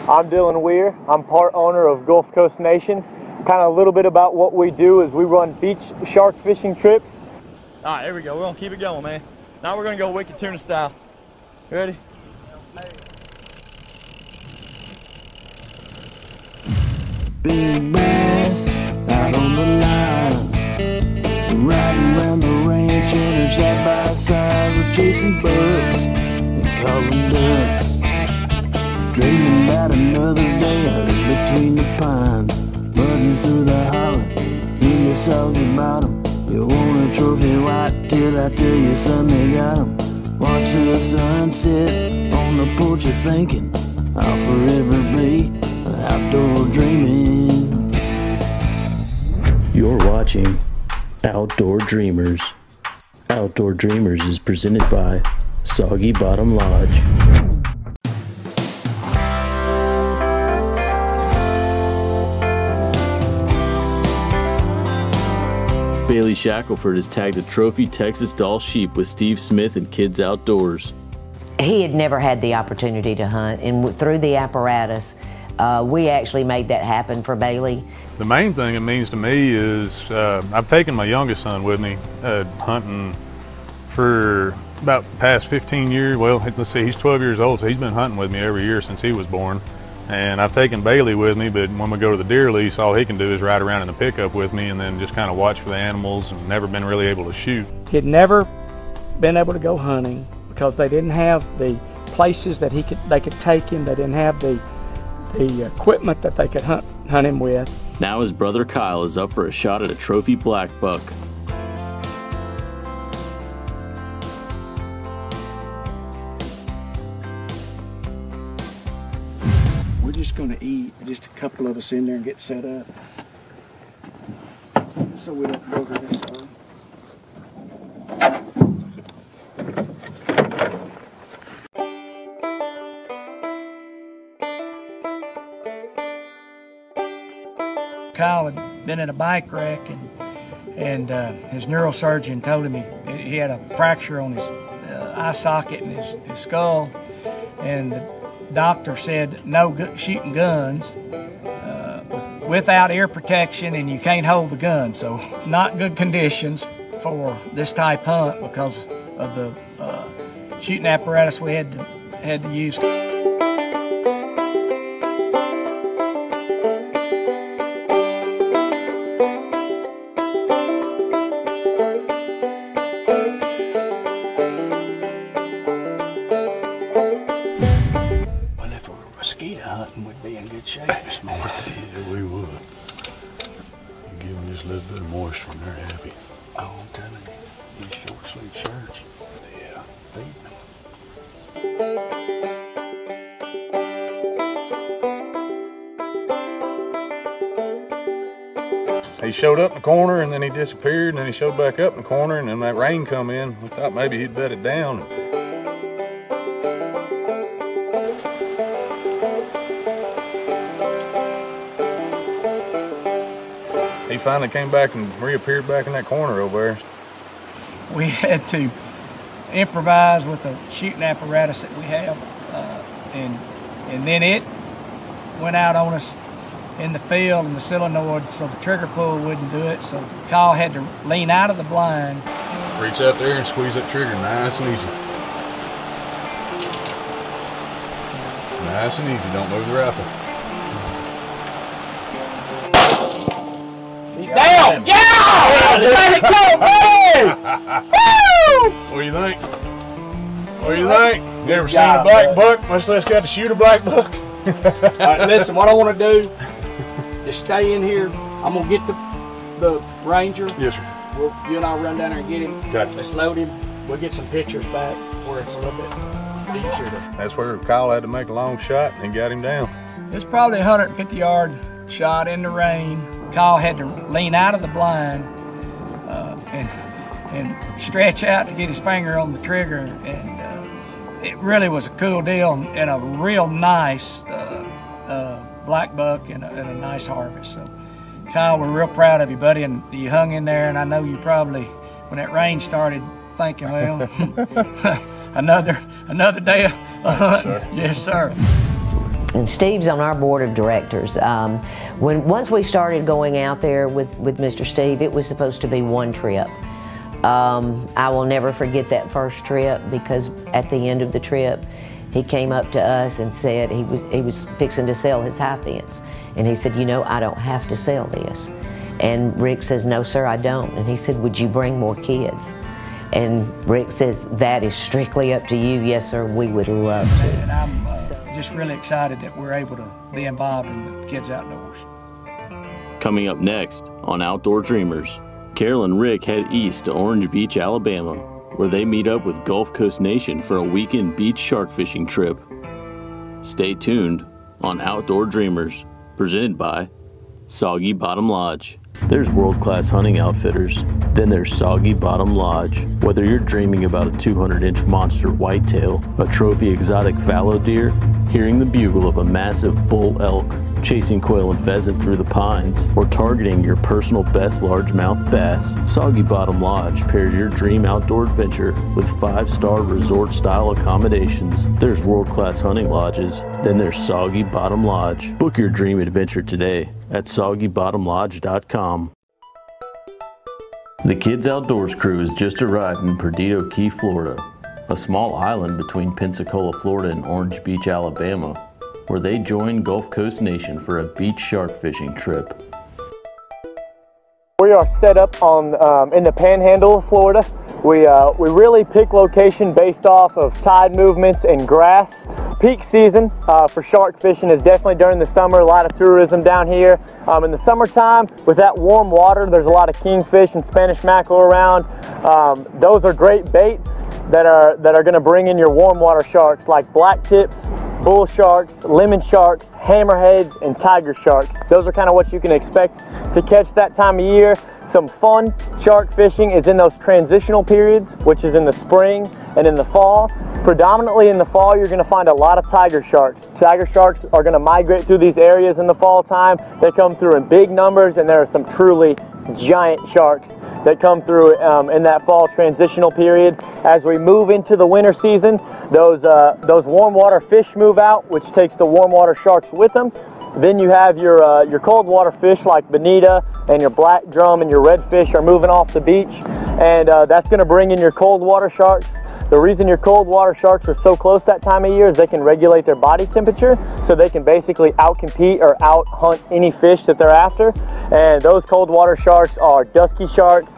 I'm Dylan Weir. I'm part owner of Gulf Coast Nation. Kind of a little bit about what we do is we run beach shark fishing trips. All right, here we go. We're gonna keep it going, man. Now we're gonna go wicked tuna style. You ready? Big bass out on the line, riding around the ranch and we're side by side. We're chasing bugs and calling ducks, dreaming about another day out in between the pines, mudding through the holler in the soggy bottom. You want a trophy white till I tell you, son, they got 'em. Watch the sunset on the porch, you're thinking I'll forever be outdoor dreaming. You're watching Outdoor Dreamers. Outdoor Dreamers is presented by Soggy Bottom Lodge. Bailey Shackleford has tagged a trophy Texas Doll sheep with Steve Smith and Kidz Outdoors. He had never had the opportunity to hunt, and through the apparatus, we actually made that happen for Bailey. The main thing it means to me is I've taken my youngest son with me hunting for about the past 15 years. Well, let's see, he's 12 years old, so he's been hunting with me every year since he was born. And I've taken Bailey with me, but when we go to the deer lease, all he can do is ride around in the pickup with me and then just kind of watch for the animals, and never been really able to shoot. He'd never been able to go hunting because they didn't have the places that they could take him. They didn't have the equipment that they could hunt him with. Now his brother Kyle is up for a shot at a trophy black buck. We're just going to eat, just a couple of us in there and get set up, so we don't go to this time. Kyle had been in a bike wreck, and his neurosurgeon told him he had a fracture on his eye socket and his skull, and the doctor said no shooting guns without ear protection, and you can't hold the gun. So not good conditions for this type hunt because of the shooting apparatus we had to use. Mosquito hunting would be in good shape this morning. Yeah, we would. Give them just a little bit of moisture and they're happy. Oh, I'm telling you, these short sleeve shirts. Yeah. Feed them. He showed up in the corner and then he disappeared, and then he showed back up in the corner, and then that rain come in. We thought maybe he'd bed it down. He finally came back and reappeared back in that corner over there. We had to improvise with the shooting apparatus that we have, and then it went out on us in the field, and the solenoid, so the trigger pull wouldn't do it. So Kyle had to lean out of the blind. Reach out there and squeeze that trigger nice and easy. Nice and easy, don't move the rifle. Down! Yeah! Let it go, baby! Woo! What do you think? What do you think? You ever seen a black buck, much less got to shoot a black buck? All right, listen, what I want to do, just stay in here. I'm going to get the Ranger. Yes, sir. You and I'll run down there and get him. Gotcha. Let's load him. We'll get some pictures back where it's a little bit easier to. That's where Kyle had to make a long shot and got him down. It's probably a 150-yard shot in the rain. Kyle had to lean out of the blind and stretch out to get his finger on the trigger, and it really was a cool deal and a real nice black buck and a nice harvest. So Kyle, we're real proud of you, buddy, and you hung in there, and I know you probably, when that rain started, thinking, well, another day of hunting. Yes, sir. And Steve's on our board of directors. Once we started going out there with Mr. Steve, it was supposed to be one trip. I will never forget that first trip, because at the end of the trip, he came up to us and said he was fixing to sell his high fence. And he said, you know, I don't have to sell this. And Rick says, no sir, I don't. And he said, would you bring more kids? And Rick says, that is strictly up to you. Yes sir, we would love to. And I'm just really excited that we're able to be involved in the Kidz Outdoors. Coming up next on Outdoor Dreamers, Carol and Rick head east to Orange Beach, Alabama, where they meet up with Gulf Coast Nation for a weekend beach shark fishing trip. Stay tuned on Outdoor Dreamers, presented by Soggy Bottom Lodge. There's world-class hunting outfitters, then there's Soggy Bottom Lodge. Whether you're dreaming about a 200-inch monster whitetail, a trophy exotic fallow deer, hearing the bugle of a massive bull elk, chasing quail and pheasant through the pines, or targeting your personal best largemouth bass, Soggy Bottom Lodge pairs your dream outdoor adventure with 5-star resort-style accommodations. There's world-class hunting lodges, then there's Soggy Bottom Lodge. Book your dream adventure today at soggybottomlodge.com. The Kidz Outdoors crew has just arrived in Perdido Key, Florida, a small island between Pensacola, Florida and Orange Beach, Alabama, where they join Gulf Coast Nation for a beach shark fishing trip. We are set up on in the Panhandle of Florida. We really pick location based off of tide movements and grass. Peak season for shark fishing is definitely during the summer. A lot of tourism down here. In the summertime, with that warm water, there's a lot of kingfish and Spanish mackerel around. Those are great baits that are going to bring in your warm water sharks like black tips, bull sharks, lemon sharks, hammerheads, and tiger sharks. Those are kind of what you can expect to catch that time of year. Some fun shark fishing is in those transitional periods, which is in the spring and in the fall. Predominantly in the fall, you're going to find a lot of tiger sharks. Tiger sharks are going to migrate through these areas in the fall time. They come through in big numbers, and there are some truly giant sharks that come through in that fall transitional period. As we move into the winter season, those warm water fish move out, which takes the warm water sharks with them. Then you have your cold water fish like bonita and your black drum and your redfish are moving off the beach, and that's going to bring in your cold water sharks. The reason your cold water sharks are so close that time of year is they can regulate their body temperature, so they can basically outcompete or out hunt any fish that they're after. And those cold water sharks are dusky sharks,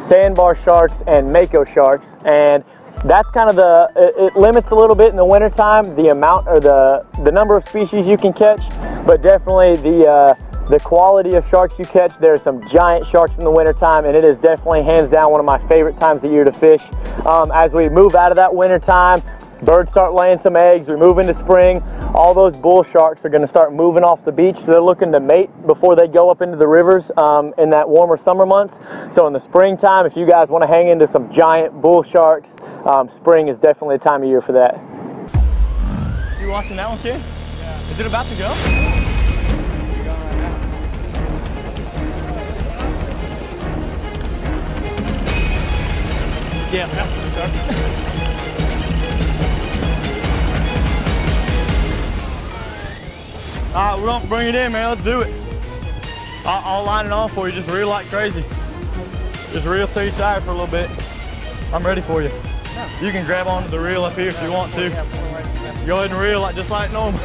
sandbar sharks, and mako sharks. And that's kind of it limits a little bit in the wintertime, the amount or the number of species you can catch, but definitely the quality of sharks you catch. There are some giant sharks in the wintertime, and it is definitely hands down one of my favorite times of year to fish. As we move out of that wintertime, birds start laying some eggs, we move into spring, all those bull sharks are going to start moving off the beach. They're looking to mate before they go up into the rivers in that warmer summer months. So in the springtime, if you guys want to hang into some giant bull sharks, spring is definitely the time of year for that. You watching that one, kid? Yeah. Is it about to go? Yeah, all right, we're gonna bring it in, man. Let's do it. I'll line it on for you. Just reel like crazy. Just reel till you're tired for a little bit. I'm ready for you. You can grab onto the reel up here if you want to. Go ahead and reel like just like normal.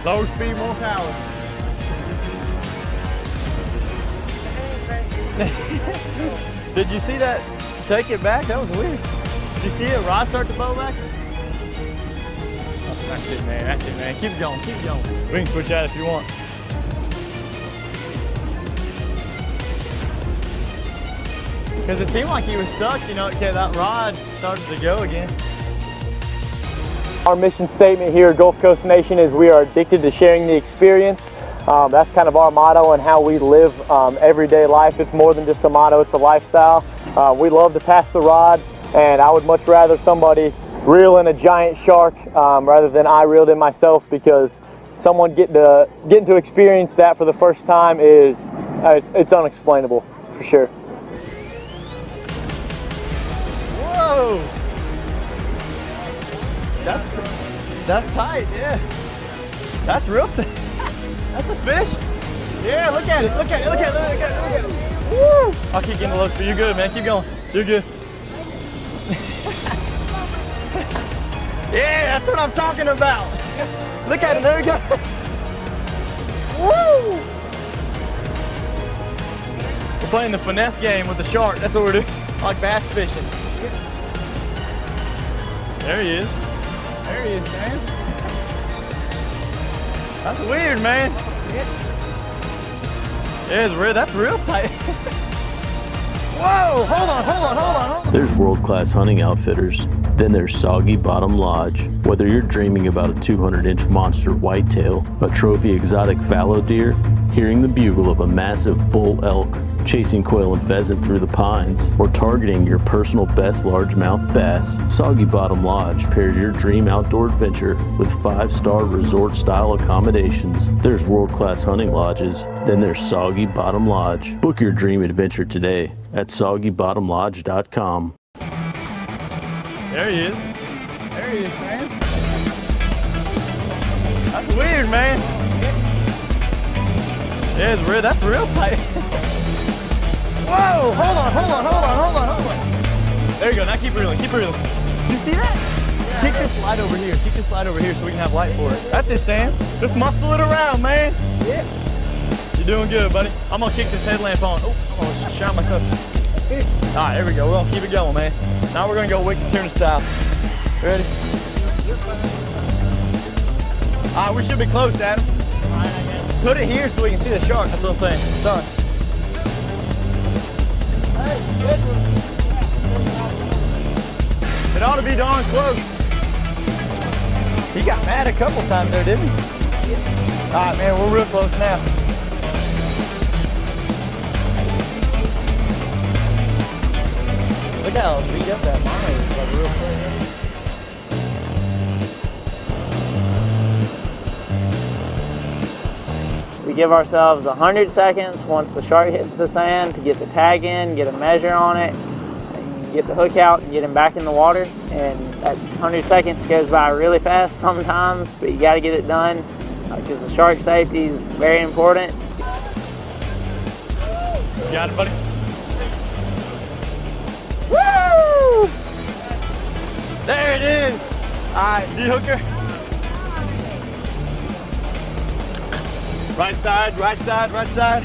Lower speed, more power. Did you see that? Take it back? That was weird. Did you see it? Rod start to blow back? Oh, that's it, man. That's it, man. Keep going. Keep going. We can switch out if you want. Because it seemed like he was stuck, you know, that rod started to go again. Our mission statement here at Gulf Coast Nation is we are addicted to sharing the experience. That's kind of our motto and how we live everyday life. It's more than just a motto, it's a lifestyle. We love to pass the rod, and I would much rather somebody reel in a giant shark rather than I reeled in myself, because someone getting to experience that for the first time is it's unexplainable for sure. Whoa! That's tight, yeah. That's real tight. That's a fish. Yeah, look at it, look at it, look at it, look at it, look at it. Woo! I'll keep getting the low speed. You're good, man. Keep going. You're good. Yeah, that's what I'm talking about. Look at it, there we go. Woo! We're playing the finesse game with the shark. That's what we're doing. Like bass fishing. There he is. There he is, man. That's weird, man. Yeah, it's real. That's real tight. Whoa! Hold on, hold on, hold on, hold on. There's world-class hunting outfitters. Then there's Soggy Bottom Lodge. Whether you're dreaming about a 200-inch monster whitetail, a trophy exotic fallow deer, hearing the bugle of a massive bull elk, chasing quail and pheasant through the pines, or targeting your personal best largemouth bass, Soggy Bottom Lodge pairs your dream outdoor adventure with 5-star resort-style accommodations. There's world-class hunting lodges. Then there's Soggy Bottom Lodge. Book your dream adventure today at soggybottomlodge.com. There he is. There he is, man. That's weird, man. Yeah, it's real. That's real tight. Whoa! Hold on, hold on, hold on, hold on, hold on. There you go. Now keep reeling, keep reeling. You see that? Kick this slide over here. Kick this slide over here so we can have light for it. That's it, Sam. Just muscle it around, man. Yeah. You're doing good, buddy. I'm gonna kick this headlamp on. Oh, I'm gonna shine myself. All right, there we go. We're gonna keep it going, man. Now we're gonna go wicked tuna style. Ready? All right, we should be close, Adam. Put it here so we can see the shark. That's what I'm saying. Sorry. It ought to be darn close. He got mad a couple times there, didn't he? All right, man, we're real close now. Look how beat up that line is, like real quick. We give ourselves 100 seconds once the shark hits the sand to get the tag in, get a measure on it, and get the hook out and get him back in the water. And that 100 seconds goes by really fast sometimes, but you got to get it done because the shark safety is very important. You got it, buddy? Woo! There it is. All right, de-hooker. Right side, right side, right side.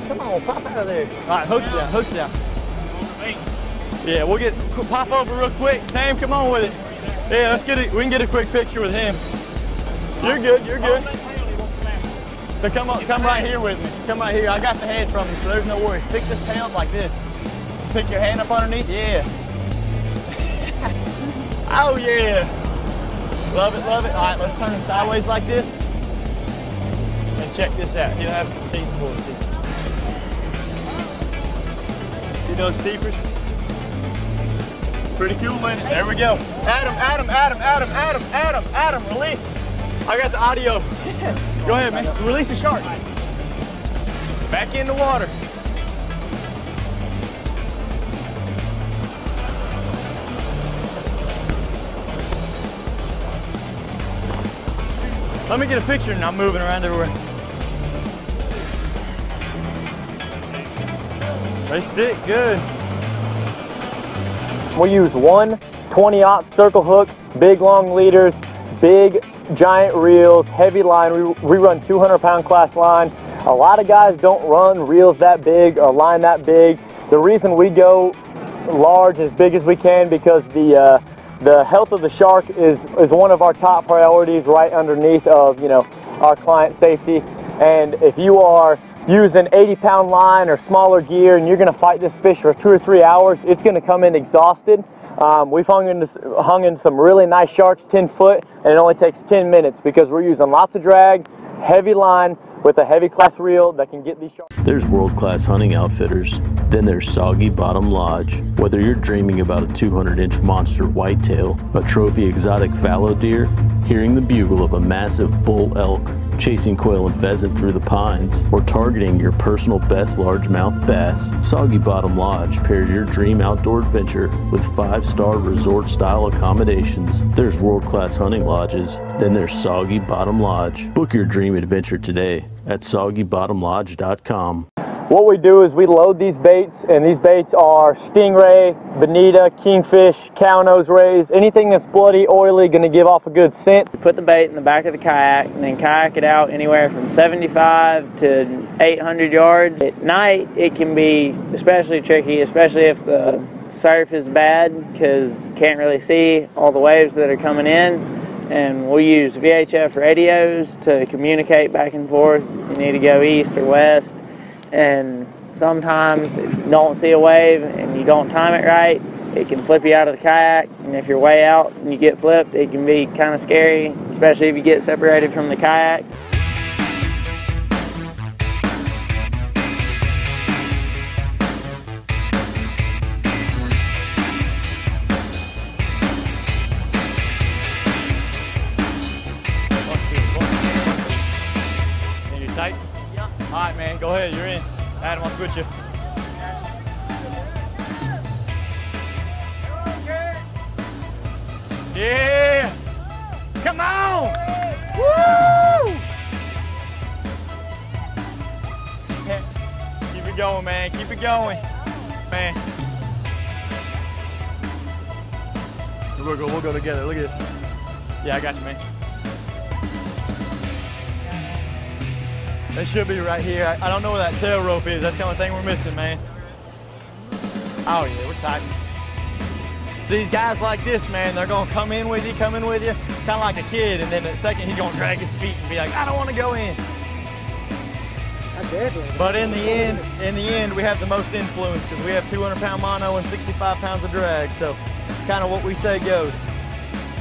Come on, pop out of there. All right, hooks down, hooks down. Yeah, we'll get, pop over real quick. Sam, come on with it. Yeah, let's get it. We can get a quick picture with him. You're good, you're good. So come on, come right here with me. Come right here. I got the head from him, so there's no worries. Pick this tail up like this. Pick your hand up underneath. Yeah. Oh yeah. Love it, love it. All right, let's turn him sideways like this. And check this out. He'll have some teeth for us. See those teethers? Pretty cool, man. There we go. Adam, release. I got the audio. Go ahead, man. Release the shark. Back in the water. Let me get a picture and I'm moving around everywhere. They stick good. We use one 20-aught circle hook, big long leaders, big giant reels, heavy line. We run 200-pound class line. A lot of guys don't run reels that big or line that big. The reason we go large, as big as we can, because the health of the shark is one of our top priorities, right underneath of, you know, our client safety. And if you are using 80-pound line or smaller gear and you're going to fight this fish for 2 or 3 hours, it's going to come in exhausted. We've hung in some really nice sharks, 10 foot, and it only takes 10 minutes because we're using lots of drag, heavy line with a heavy class reel that can get these sharks. There's world-class hunting outfitters. Then there's Soggy Bottom Lodge. Whether you're dreaming about a 200-inch monster whitetail, a trophy exotic fallow deer, hearing the bugle of a massive bull elk, chasing quail and pheasant through the pines, or targeting your personal best largemouth bass, Soggy Bottom Lodge pairs your dream outdoor adventure with 5-star resort-style accommodations. There's world-class hunting lodges, then there's Soggy Bottom Lodge. Book your dream adventure today at soggybottomlodge.com. What we do is we load these baits, and these baits are stingray, bonita, kingfish, cow nose rays, anything that's bloody, oily, going to give off a good scent. We put the bait in the back of the kayak and then kayak it out anywhere from 75 to 800 yards. At night it can be especially tricky, especially if the surf is bad, because you can't really see all the waves that are coming in. And we'll use VHF radios to communicate back and forth. You need to go east or west. And sometimes if you don't see a wave and you don't time it right, it can flip you out of the kayak. And if you're way out and you get flipped, it can be kind of scary, especially if you get separated from the kayak. You tight? Yeah. All right, man, go ahead, you're in. Adam, I'll switch you. Yeah! Come on! Woo! Keep it going, man. Keep it going. Man. We'll go together. Look at this. Yeah, I got you, man. They should be right here. I don't know where that tail rope is. That's the only thing we're missing, man. Oh yeah, we're tight. See, these guys like this, man, they're gonna come in with you, kind of like a kid, and then the second he's gonna drag his feet and be like, I don't want to go in. But in the end, we have the most influence because we have 200-pound mono and 65 pounds of drag. So, kind of what we say goes.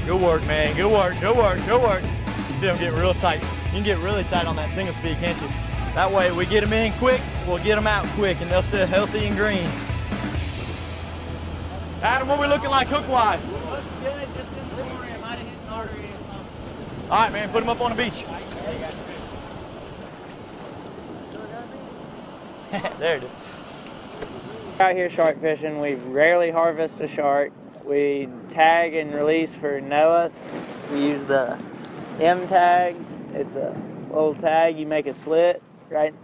Good work, man. Good work. Good work. Good work. See them get real tight. You can get really tight on that single speed, can't you? That way, we get them in quick, we'll get them out quick, and they'll stay healthy and green. Adam, what we looking like hook-wise? All right, man, put them up on the beach. There it is. Out here shark fishing, we rarely harvest a shark. We tag and release for Noah. We use the M tags. It's a little tag, you make a slit right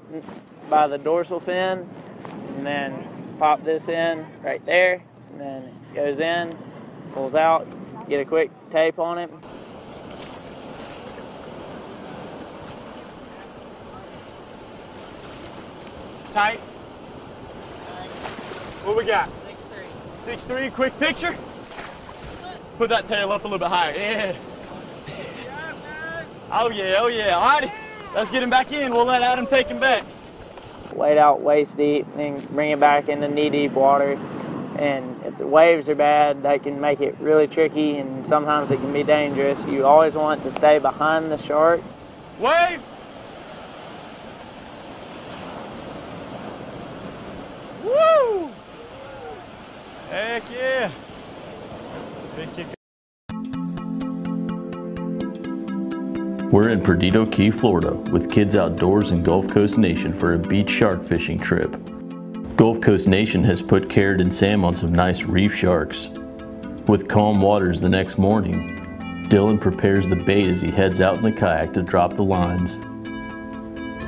by the dorsal fin, and then pop this in right there, and then it goes in, pulls out, get a quick tape on it. Tight. What we got? 6'3". 6'3", quick picture. Put that tail up a little bit higher, yeah. Oh yeah, oh yeah, all righty. Let's get him back in. We'll let Adam take him back. Wade out waist deep, then bring it back into knee-deep water. And if the waves are bad, that can make it really tricky, and sometimes it can be dangerous. You always want to stay behind the shark. Wave! Woo! Heck yeah! Big kick. We're in Perdido Key, Florida with Kidz Outdoors and Gulf Coast Nation for a beach shark fishing trip. Gulf Coast Nation has put Kidz and Sam on some nice reef sharks. With calm waters the next morning, Dylan prepares the bait as he heads out in the kayak to drop the lines.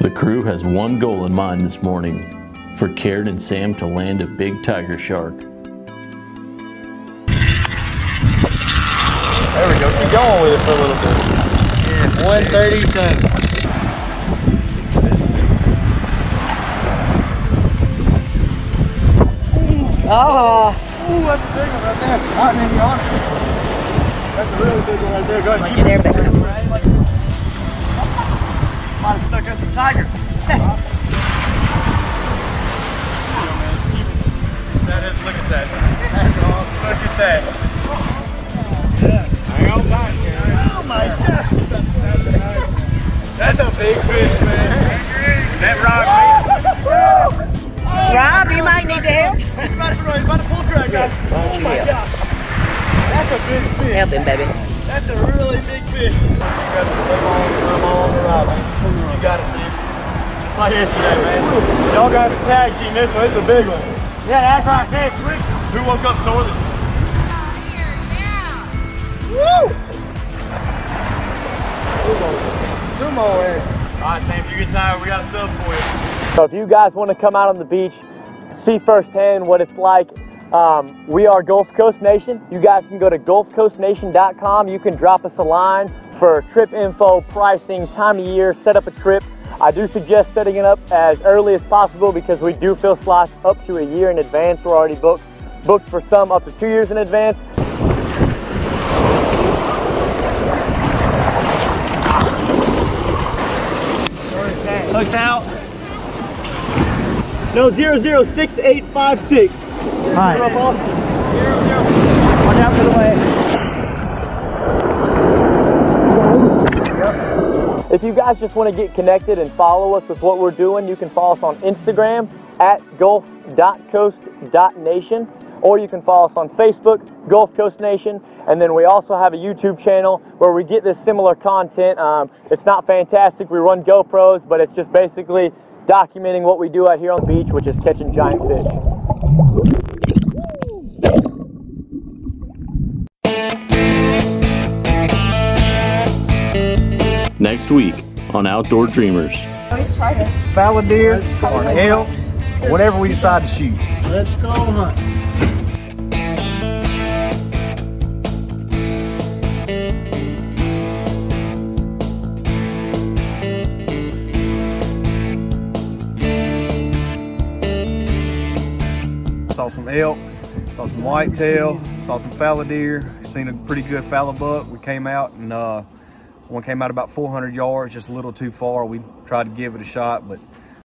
The crew has one goal in mind this morning, for Kidz and Sam to land a big tiger shark. There we go, keep going with it for a little bit. 137. Oh. Ooh, that's a big one right there. All right, man, you on it. That's a really big one right there. Go ahead, keep it there. Might have stuck in some tiger. That is, look at that. That's awesome. Look at that. Yeah. Hang on tight. Oh my gosh. That's a big fish, man. That rock, Rob, you might need to help. He's about to pull drag, guys. Oh my gosh. That's a big fish. Help him, baby. That's a really big fish. You got to come on the ride, man. You got it, dude. Like yesterday, man. Y'all got to tag team this one. It's a big one. Yeah, that's right there, sweet. Who woke up sore this? Woo! Sumo air. All right, Sam, if you get tired, we got a sub for you. So if you guys want to come out on the beach, see firsthand what it's like, we are Gulf Coast Nation. You guys can go to gulfcoastnation.com. You can drop us a line for trip info, pricing, time of year, set up a trip. I do suggest setting it up as early as possible because we do fill slots up to a year in advance. We're already booked for some up to 2 years in advance. Hooks out. No, 006856. All right. Watch out to the way. If you guys just want to get connected and follow us with what we're doing, you can follow us on Instagram at gulf.coast.nation, or you can follow us on Facebook, Gulf Coast Nation, and then we also have a YouTube channel where we get this similar content. It's not fantastic, we run GoPros, but it's just basically documenting what we do out here on the beach, which is catching giant fish. Next week on Outdoor Dreamers. Always try to Fallow deer or an elk, whatever we decide to shoot. Let's go hunt. Saw some elk, saw some whitetail, saw some fallow deer, seen a pretty good fallow buck. We came out and one came out about 400 yards, just a little too far. We tried to give it a shot, but